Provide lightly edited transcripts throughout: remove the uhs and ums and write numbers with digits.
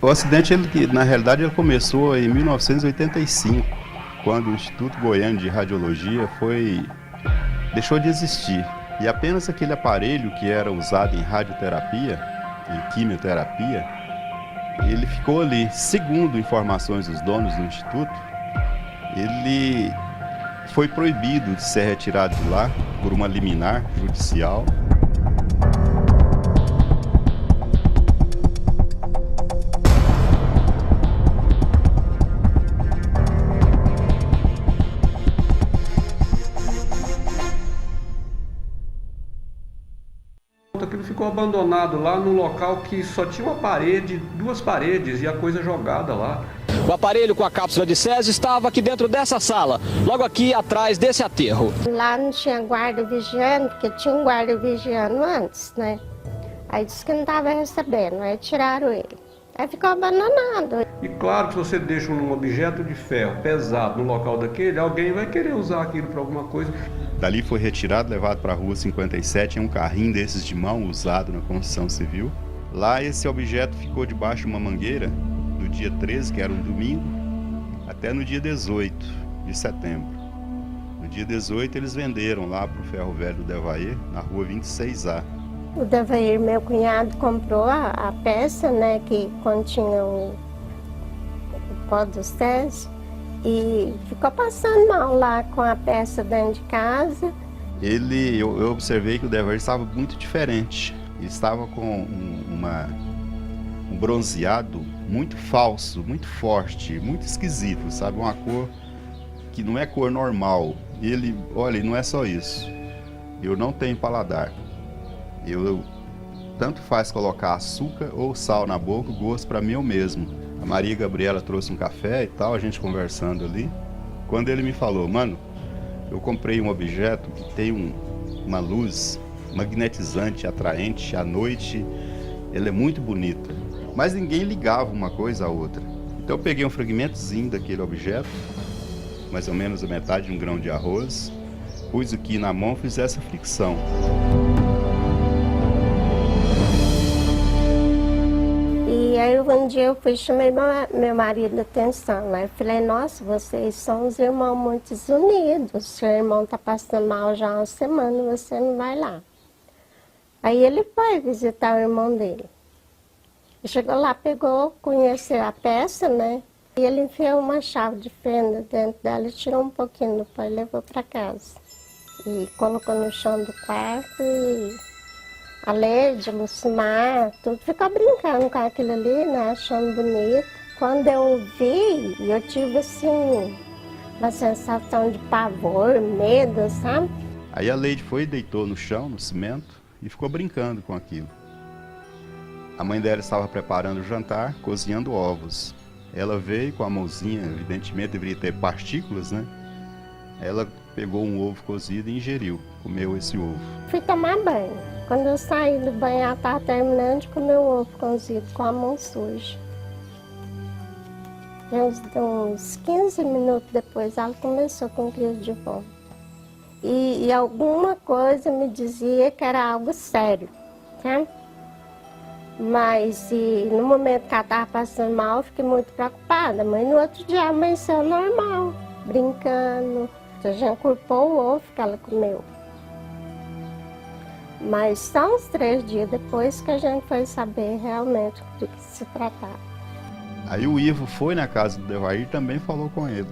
O acidente, na realidade, ele começou em 1985, quando o Instituto Goiano de Radiologia deixou de existir. E apenas aquele aparelho que era usado em radioterapia, em quimioterapia, ele ficou ali. Segundo informações dos donos do Instituto, ele foi proibido de ser retirado de lá por uma liminar judicial. Aquilo ficou abandonado lá num local que só tinha uma parede, duas paredes e a coisa jogada lá. O aparelho com a cápsula de Césio estava aqui dentro dessa sala, logo aqui atrás desse aterro. Lá não tinha guarda vigiando, porque tinha um guarda vigiando antes, né? Aí disse que não estava recebendo, aí tiraram ele. Aí ficou abandonado. E claro que se você deixa um objeto de ferro pesado no local daquele, alguém vai querer usar aquilo para alguma coisa. Dali foi retirado, levado para a Rua 57, em um carrinho desses de mão usado na construção civil. Lá esse objeto ficou debaixo de uma mangueira do dia 13, que era um domingo, até no dia 18 de setembro. No dia 18 eles venderam lá para o Ferro Velho do Devair, na Rua 26A. O Devair, meu cunhado, comprou a peça, né, que continha o pó dos Césio, e ficou passando mal lá com a peça dentro de casa. Eu observei que o Devair estava muito diferente. Ele estava com um bronzeado muito falso, muito forte, muito esquisito, sabe? Uma cor que não é cor normal. Olha, não é só isso. Eu não tenho paladar. Tanto faz colocar açúcar ou sal na boca, o gosto para mim é o mesmo. A Maria Gabriela trouxe um café e tal, a gente conversando ali. Quando ele me falou, mano, eu comprei um objeto que tem uma luz magnetizante, atraente, à noite, ela é muito bonita. Mas ninguém ligava uma coisa à outra. Então eu peguei um fragmentozinho daquele objeto, mais ou menos a metade de um grão de arroz, pus aqui na mão, fiz essa fricção. E aí um dia eu fui e chamei meu marido de atenção, né? Eu falei, nossa, vocês são os irmãos muito unidos, seu irmão está passando mal já há uma semana, você não vai lá. Aí ele foi visitar o irmão dele. Chegou lá, pegou, conheceu a peça, né? E ele enfiou uma chave de fenda dentro dela e tirou um pouquinho do pó e levou para casa. E colocou no chão do quarto e a Leide, a Lucimar, tudo ficou brincando com aquilo ali, né? Achando bonito. Quando eu vi, eu tive assim, uma sensação de pavor, medo, sabe? Aí a Leide foi e deitou no chão, no cimento, e ficou brincando com aquilo. A mãe dela estava preparando o jantar, cozinhando ovos. Ela veio com a mãozinha, evidentemente deveria ter partículas, né? Ela pegou um ovo cozido e ingeriu, comeu esse ovo. Fui tomar banho. Quando eu saí do banho, ela estava terminando de comer o ovo cozido com a mão suja. Uns 15 minutos depois, ela começou com crise de vômito. E alguma coisa me dizia que era algo sério, sabe? Mas no momento que ela estava passando mal, eu fiquei muito preocupada. Mas no outro dia amanheceu normal, brincando. A gente culpou o ovo que ela comeu. Mas só uns 3 dias depois que a gente foi saber realmente do que se tratava. Aí o Ivo foi na casa do Devair e também falou com ele.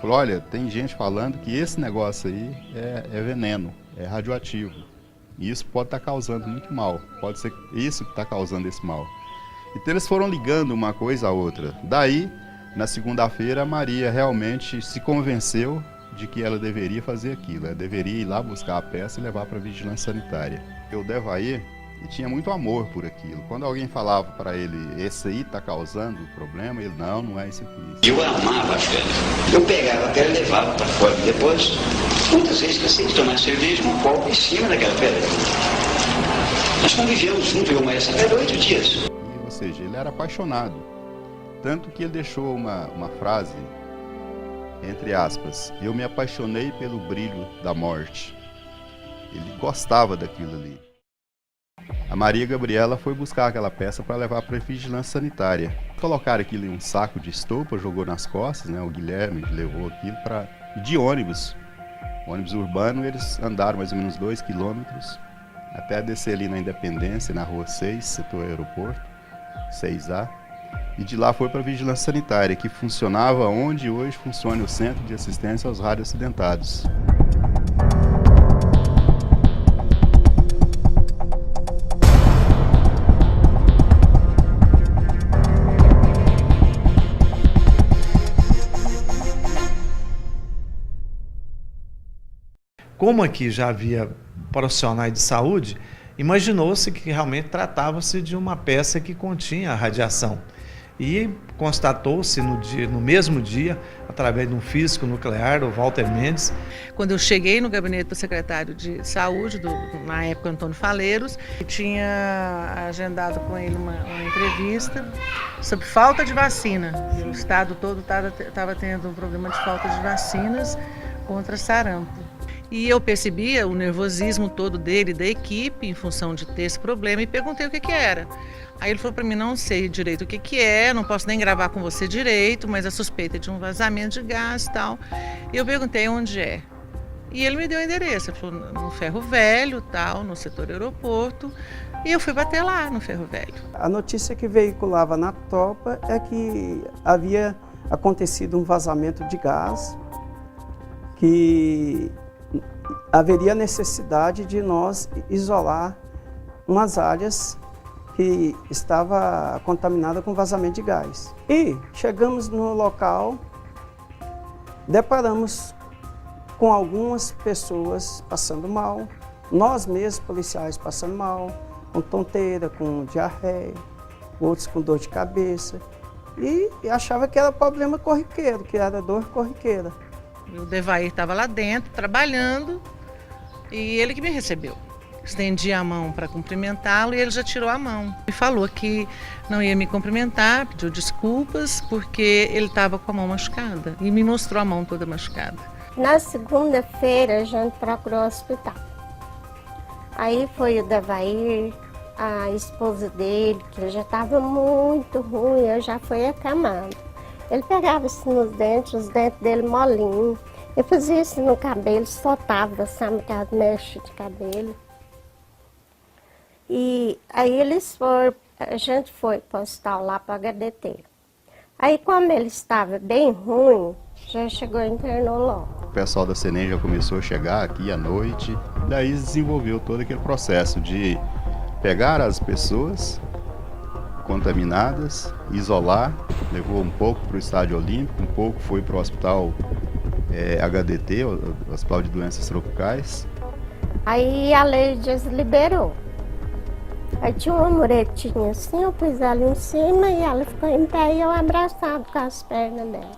Falou, olha, tem gente falando que esse negócio aí é veneno, é radioativo. E isso pode estar causando muito mal. Pode ser isso que está causando esse mal. Então eles foram ligando uma coisa à outra. Daí, na segunda-feira, a Maria realmente se convenceu de que ela deveria fazer aquilo. Ela deveria ir lá buscar a peça e levar para a vigilância sanitária. O Devair tinha muito amor por aquilo. Quando alguém falava para ele, esse aí está causando problema, ele, não é esse aqui. Eu amava a pedra. Eu pegava a pedra e levava para fora. Depois, muitas vezes cansei de tomar cerveja num copo em cima daquela pedra. Nós convivemos junto, eu e essa pedra 8 dias. Ou seja, ele era apaixonado. Tanto que ele deixou uma frase, entre aspas, eu me apaixonei pelo brilho da morte. Ele gostava daquilo ali. A Maria Gabriela foi buscar aquela peça para levar para a vigilância sanitária. Colocaram aquilo em um saco de estopa, jogou nas costas, né? O Guilherme levou aquilo de ônibus urbano. Eles andaram mais ou menos 2 quilômetros até descer ali na Independência, na rua 6, setor aeroporto, 6A. E de lá foi para a Vigilância Sanitária, que funcionava onde hoje funciona o Centro de Assistência aos Radioacidentados. Como aqui já havia profissionais de saúde, imaginou-se que realmente tratava-se de uma peça que continha a radiação. E constatou-se no mesmo dia, através de um físico nuclear, o Walter Mendes. Quando eu cheguei no gabinete do secretário de saúde, na época Antônio Faleiros, tinha agendado com ele uma entrevista sobre falta de vacina. O estado todo estava tendo um problema de falta de vacinas contra sarampo. E eu percebia o nervosismo todo dele, da equipe, em função de ter esse problema, e perguntei o que era. Aí ele falou para mim: não sei direito o que é, não posso nem gravar com você direito, mas a suspeita é de um vazamento de gás e tal. E eu perguntei onde é. E ele me deu o endereço, ele falou no Ferro Velho, tal, no setor aeroporto, e eu fui bater lá no Ferro Velho. A notícia que veiculava na tropa é que havia acontecido um vazamento de gás, que haveria necessidade de nós isolar umas áreas que estava contaminada com vazamento de gás. E chegamos no local, deparamos com algumas pessoas passando mal, nós mesmos policiais passando mal, com tonteira, com diarreia, outros com dor de cabeça, e achava que era problema corriqueiro, que era dor corriqueira. O Devair estava lá dentro, trabalhando, e ele que me recebeu. Estendi a mão para cumprimentá-lo e ele já tirou a mão. E falou que não ia me cumprimentar, pediu desculpas, porque ele estava com a mão machucada. E me mostrou a mão toda machucada. Na segunda-feira, a gente procurou o hospital. Aí foi o Devair, a esposa dele, que já estava muito ruim, eu já fui acamado. Ele pegava assim nos dentes, os dentes dele molinhos. Eu fazia isso no cabelo, soltava, sabe, aquela mecha de cabelo. E aí a gente foi para o hospital lá para o HDT. Aí como ele estava bem ruim, já chegou e internou logo. O pessoal da CENEM já começou a chegar aqui à noite, daí desenvolveu todo aquele processo de pegar as pessoas contaminadas, isolar, levou um pouco para o Estádio Olímpico, um pouco foi para o hospital HDT, o Hospital de Doenças Tropicais. Aí a Leides liberou. Aí tinha uma muretinha assim, eu pus ela em cima e ela ficou em pé e eu abraçado com as pernas dela.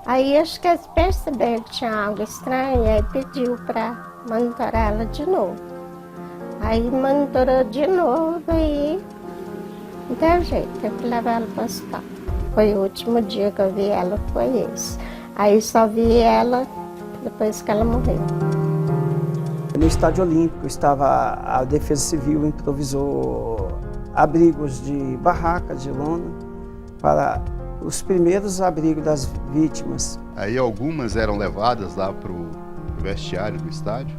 Aí acho que eles perceberam que tinha algo estranho e aí pediu para monitorar ela de novo. Aí monitorou de novo e não teve jeito, teve que levar ela para o hospital. Foi o último dia que eu vi ela, foi esse. Aí só vi ela depois que ela morreu. No Estádio Olímpico estava a Defesa Civil, improvisou abrigos de barracas de lona para os primeiros abrigos das vítimas. Aí algumas eram levadas lá para o vestiário do estádio.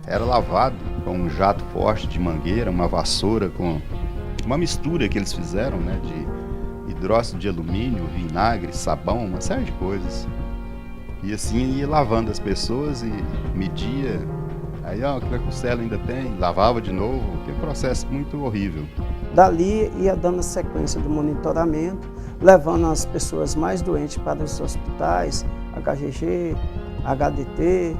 Era lavado com um jato forte de mangueira, uma vassoura com uma mistura que eles fizeram, né, de hidróxido de alumínio, vinagre, sabão, uma série de coisas. E assim ia lavando as pessoas e media. Aí, que a costela ainda tem, lavava de novo, aquele processo muito horrível. Dali ia dando a sequência do monitoramento, levando as pessoas mais doentes para os hospitais, HGG, HDT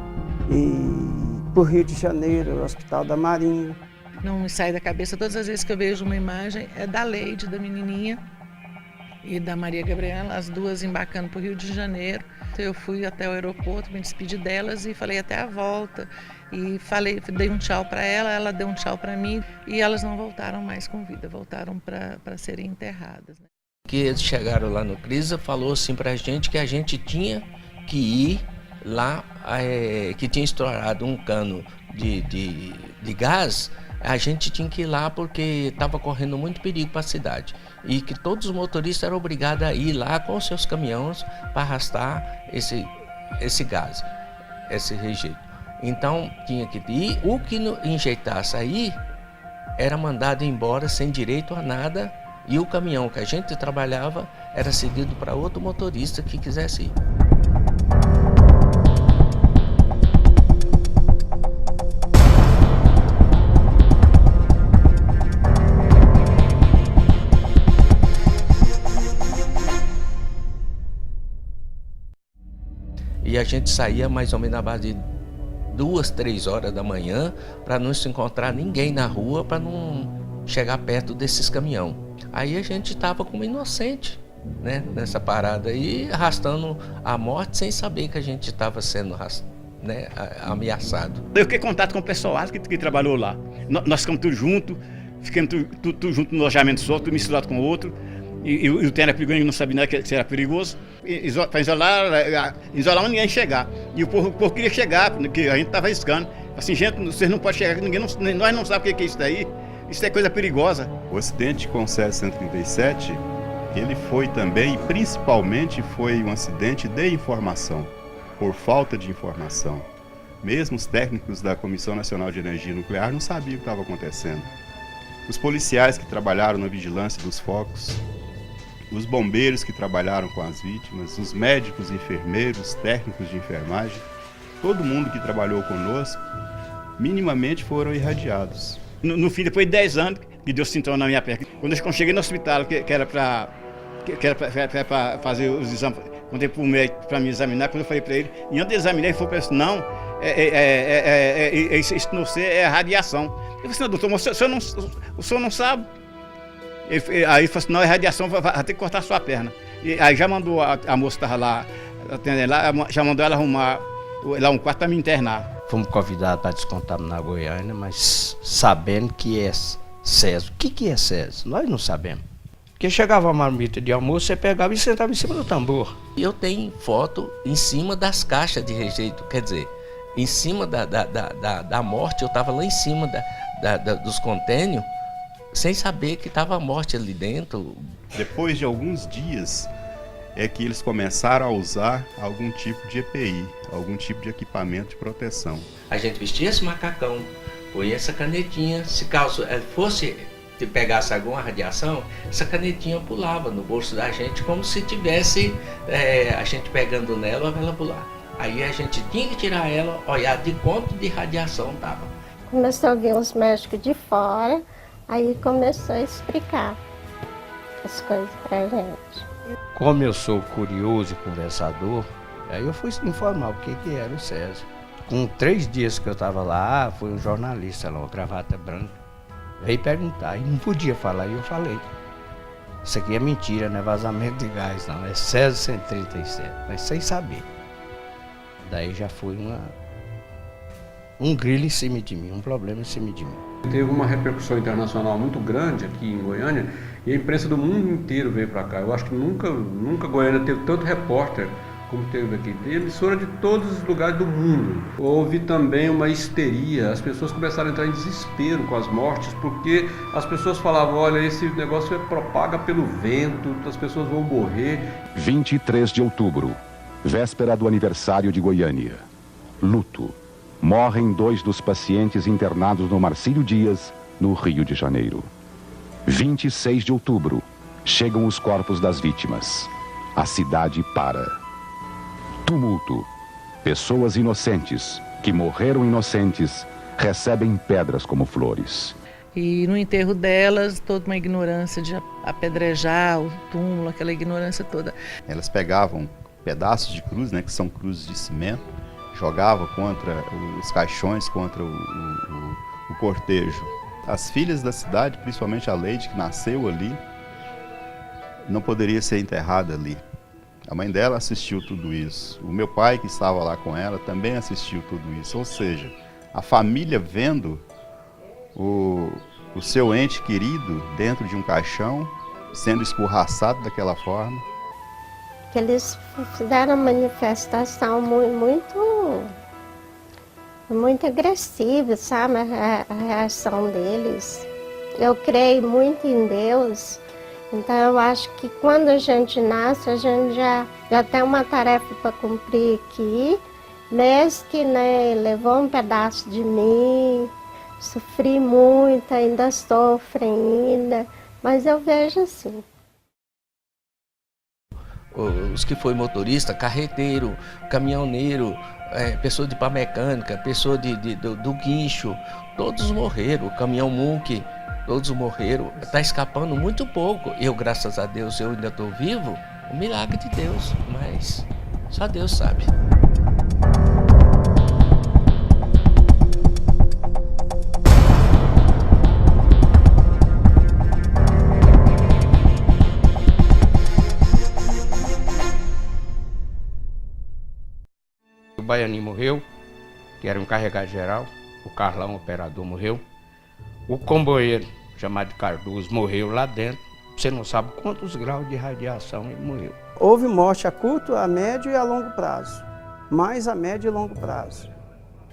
e para o Rio de Janeiro, o Hospital da Marinha. Não me sai da cabeça, todas as vezes que eu vejo uma imagem, é da Leide, da menininha, e da Maria Gabriela, as duas embarcando para o Rio de Janeiro. Então eu fui até o aeroporto, me despedi delas e falei até a volta. E dei um tchau para ela deu um tchau para mim e elas não voltaram mais com vida, voltaram para serem enterradas. Né? Que eles chegaram lá no CRISA, falou assim para a gente que a gente tinha que ir lá, que tinha estourado um cano de gás, a gente tinha que ir lá porque estava correndo muito perigo para a cidade. e que todos os motoristas eram obrigados a ir lá com os seus caminhões para arrastar esse gás, esse rejeito. Então tinha que ir, o que enjeitasse aí era mandado embora sem direito a nada, e o caminhão que a gente trabalhava era cedido para outro motorista que quisesse ir. E a gente saía mais ou menos na base de 2, 3 horas da manhã para não se encontrar ninguém na rua, para não chegar perto desses caminhões. Aí a gente estava como inocente, né, nessa parada aí, arrastando a morte sem saber que a gente estava sendo, né, ameaçado. Eu fiquei em contato com o pessoal que trabalhou lá. Nós ficamos tudo juntos, ficamos tudo junto no alojamento só, tudo misturado com o outro. E o trem era perigoso, não sabia nada que era perigoso. Para isolar ninguém chegar. E o povo queria chegar, porque a gente estava arriscando. Assim, gente, vocês não podem chegar, nós não sabemos o que é isso daí. Isso é coisa perigosa. O acidente com o Césio 137, ele foi também, principalmente, foi um acidente de informação, por falta de informação. Mesmo os técnicos da Comissão Nacional de Energia Nuclear não sabiam o que estava acontecendo. Os policiais que trabalharam na vigilância dos focos, os bombeiros que trabalharam com as vítimas, os médicos, enfermeiros, técnicos de enfermagem, todo mundo que trabalhou conosco, minimamente foram irradiados. No fim, depois de 10 anos, que deu sintoma na minha perna. Quando eu cheguei no hospital, que era para fazer os exames, contei para o médico para me examinar, quando eu falei para ele, e antes de examinar, ele falou para ele, não, isso não é radiação. Eu falei assim, não, doutor, mas o senhor não sabe? Aí ele falou assim, não, é radiação, vai ter que cortar a sua perna. E aí já mandou a moça que estava lá, atendendo lá, já mandou ela arrumar lá um quarto para me internar. Fomos convidados para descontaminar Goiânia, mas sabendo que é Césio. O que é Césio? Nós não sabemos. Porque chegava a marmita de almoço, você pegava e sentava em cima do tambor. Eu tenho foto em cima das caixas de rejeito, quer dizer, em cima da morte, eu estava lá em cima dos contêineres, sem saber que estava a morte ali dentro. Depois de alguns dias, é que eles começaram a usar algum tipo de EPI, algum tipo de equipamento de proteção. A gente vestia esse macacão, põe essa canetinha, se caso fosse pegasse alguma radiação, essa canetinha pulava no bolso da gente como se tivesse a gente pegando nela, ela pular. Aí a gente tinha que tirar ela, olhar de quanto de radiação estava. Começou a vir os médicos de fora, aí começou a explicar as coisas pra gente. Como eu sou curioso e conversador, aí eu fui informar o que era o Césio. Com 3 dias que eu estava lá, foi um jornalista lá, uma gravata branca, veio perguntar, e não podia falar, e eu falei. Isso aqui é mentira, não é vazamento de gás, não, é Césio 137, mas sem saber. Daí já foi um grilho em cima de mim, um problema em cima de mim. Teve uma repercussão internacional muito grande aqui em Goiânia e a imprensa do mundo inteiro veio para cá. Eu acho que nunca Goiânia teve tanto repórter como teve aqui. Tem emissora de todos os lugares do mundo. Houve também uma histeria, as pessoas começaram a entrar em desespero com as mortes, porque as pessoas falavam, olha, esse negócio propaga pelo vento, as pessoas vão morrer. 23 de outubro, véspera do aniversário de Goiânia. Luto. Morrem 2 dos pacientes internados no Marcílio Dias, no Rio de Janeiro. 26 de outubro, chegam os corpos das vítimas. A cidade para. Tumulto. Pessoas inocentes, que morreram inocentes, recebem pedras como flores. E no enterro delas, toda uma ignorância de apedrejar o túmulo, aquela ignorância toda. Elas pegavam pedaços de cruz, né, que são cruzes de cimento, jogava contra os caixões, contra o cortejo. As filhas da cidade, principalmente a Leide, que nasceu ali, não poderia ser enterrada ali. A mãe dela assistiu tudo isso. O meu pai, que estava lá com ela, também assistiu tudo isso. Ou seja, a família vendo o seu ente querido dentro de um caixão, sendo escorraçado daquela forma. Que eles fizeram uma manifestação muito agressiva, sabe, a reação deles. Eu creio muito em Deus Então eu acho que quando a gente nasce, a gente já tem uma tarefa para cumprir aqui, mesmo que, né, levou um pedaço de mim, sofri muito, ainda sofro ainda, mas eu vejo assim. Os que foi motorista, carreteiro, caminhoneiro, pessoa de pá mecânica, pessoa do guincho, todos morreram, o caminhão muque, todos morreram. Está escapando muito pouco. Eu, graças a Deus, eu ainda estou vivo, um milagre de Deus, mas só Deus sabe. O Baianinho morreu, que era um carregado geral. O Carlão, operador, morreu. O comboeiro, chamado de Cardoso, morreu lá dentro. Você não sabe quantos graus de radiação ele morreu. Houve morte a curto, a médio e a longo prazo. Mais a médio e longo prazo.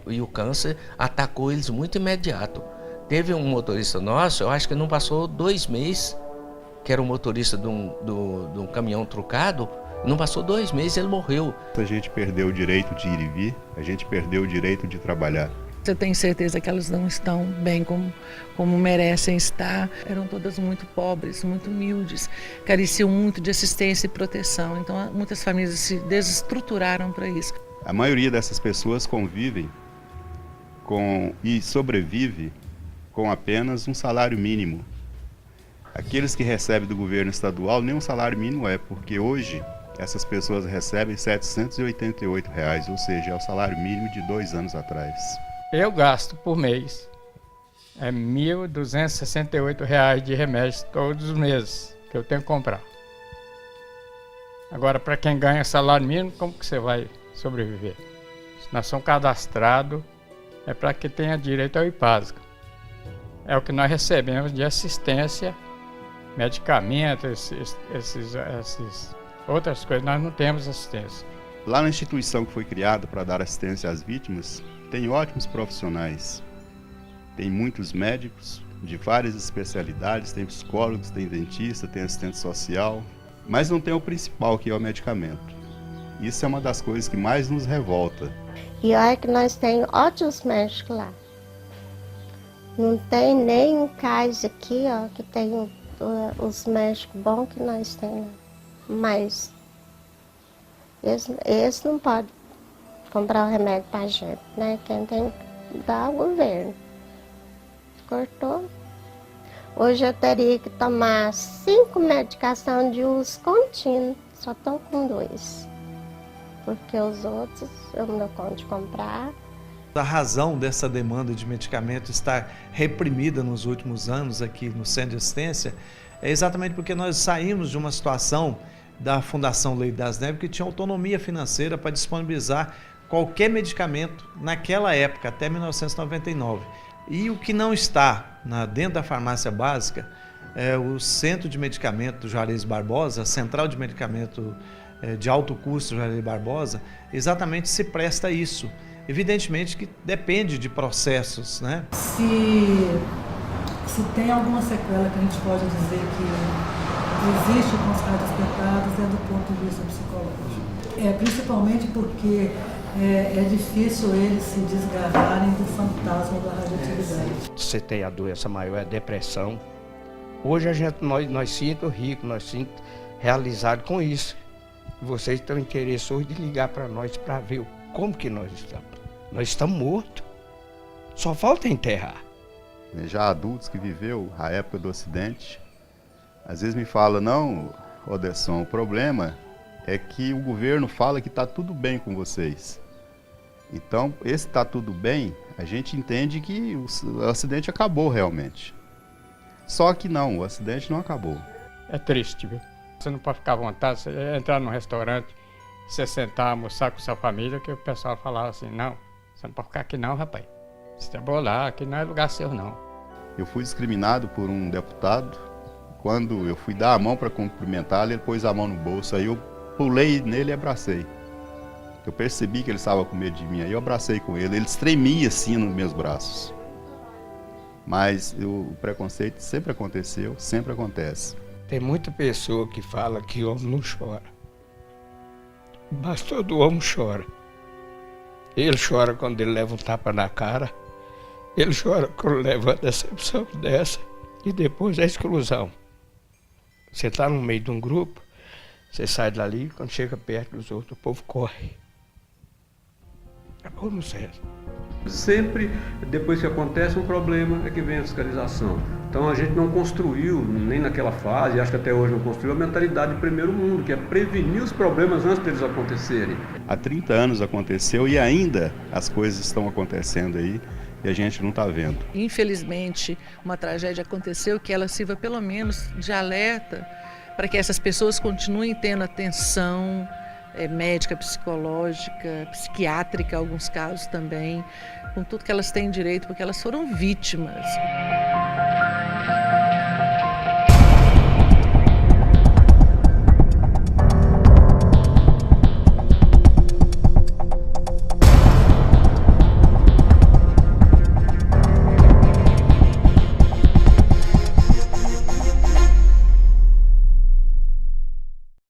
E o câncer atacou eles muito imediato. Teve um motorista nosso, eu acho que não passou 2 meses, que era um motorista de um caminhão trucado. Não passou 2 meses, ele morreu. A gente perdeu o direito de ir e vir, a gente perdeu o direito de trabalhar. Você tem certeza que elas não estão bem como merecem estar? Eram todas muito pobres, muito humildes, careciam muito de assistência e proteção. Então, muitas famílias se desestruturaram para isso. A maioria dessas pessoas convivem e sobrevive com apenas um salário mínimo. Aqueles que recebem do governo estadual, nem um salário mínimo porque hoje essas pessoas recebem R$ 788, ou seja, é o salário mínimo de 2 anos atrás. Eu gasto por mês R$ 1.268 de remédios todos os meses que eu tenho que comprar. Agora, para quem ganha salário mínimo, como que você vai sobreviver? Se nós somos cadastrados, é para que tenha direito ao IPASGA. É o que nós recebemos de assistência, medicamentos, esses outras coisas, nós não temos assistência. Lá na instituição que foi criada para dar assistência às vítimas, tem ótimos profissionais. Tem muitos médicos de várias especialidades, tem psicólogos, tem dentista, tem assistente social, mas não tem o principal, que é o medicamento. Isso é uma das coisas que mais nos revolta. E olha que nós temos ótimos médicos lá. Não tem nem um caso aqui, ó, que tem os médicos bons que nós temos lá. Mas eles não podem comprar o remédio para a gente, né? Quem tem que dar é o governo. Cortou. Hoje eu teria que tomar 5 medicações de uso contínuo, só estou com 2. Porque os outros eu não dou conta de comprar. A razão dessa demanda de medicamento estar reprimida nos últimos anos aqui no Centro de Assistência é exatamente porque nós saímos de uma situação da Fundação Lei das Neves que tinha autonomia financeira para disponibilizar qualquer medicamento naquela época, até 1999. E o que não está dentro da farmácia básica é o Centro de Medicamento do Juarez Barbosa, a Central de Medicamento de Alto Custo do Juarez Barbosa, exatamente se presta a isso. Evidentemente que depende de processos, né? Se tem alguma sequela que a gente pode dizer que existe com os radioespectados é do ponto de vista psicológico. Principalmente porque é difícil eles se desgarrarem do fantasma da radioatividade. Você tem a doença maior, é a depressão. Hoje nós sinto rico, nós sinto realizado com isso. Vocês têm interesse hoje de ligar para nós para ver como que nós estamos. Nós estamos mortos. Só falta enterrar. Já adultos que viveu a época do acidente, às vezes me fala, não, Odesson, o problema é que o governo fala que está tudo bem com vocês. Então, esse está tudo bem, a gente entende que o acidente acabou realmente. Só que não, o acidente não acabou. É triste, viu? Você não pode ficar à vontade, você entrar num restaurante, você sentar, almoçar com sua família, que o pessoal falava assim, não, você não pode ficar aqui não, rapaz. Você é bolar, aqui não é lugar seu não. Eu fui discriminado por um deputado. Quando eu fui dar a mão para cumprimentá-lo, ele pôs a mão no bolso, aí eu pulei nele e abracei. Eu percebi que ele estava com medo de mim, aí eu abracei com ele. Ele tremia assim nos meus braços. Mas o preconceito sempre aconteceu, sempre acontece. Tem muita pessoa que fala que homem não chora. Mas todo homem chora. Ele chora quando ele leva um tapa na cara. Ele chora quando leva uma decepção dessa. E depois a exclusão. Você está no meio de um grupo, você sai dali, quando chega perto dos outros, o povo corre. Ou não sei. Sempre, depois que acontece um problema, é que vem a fiscalização. Então a gente não construiu, nem naquela fase, acho que até hoje não construiu, a mentalidade de primeiro mundo, que é prevenir os problemas antes deles acontecerem. Há 30 anos aconteceu e ainda as coisas estão acontecendo aí e a gente não está vendo. Infelizmente, uma tragédia aconteceu que ela sirva pelo menos de alerta para que essas pessoas continuem tendo atenção médica, psicológica, psiquiátrica, em alguns casos também, com tudo que elas têm direito, porque elas foram vítimas.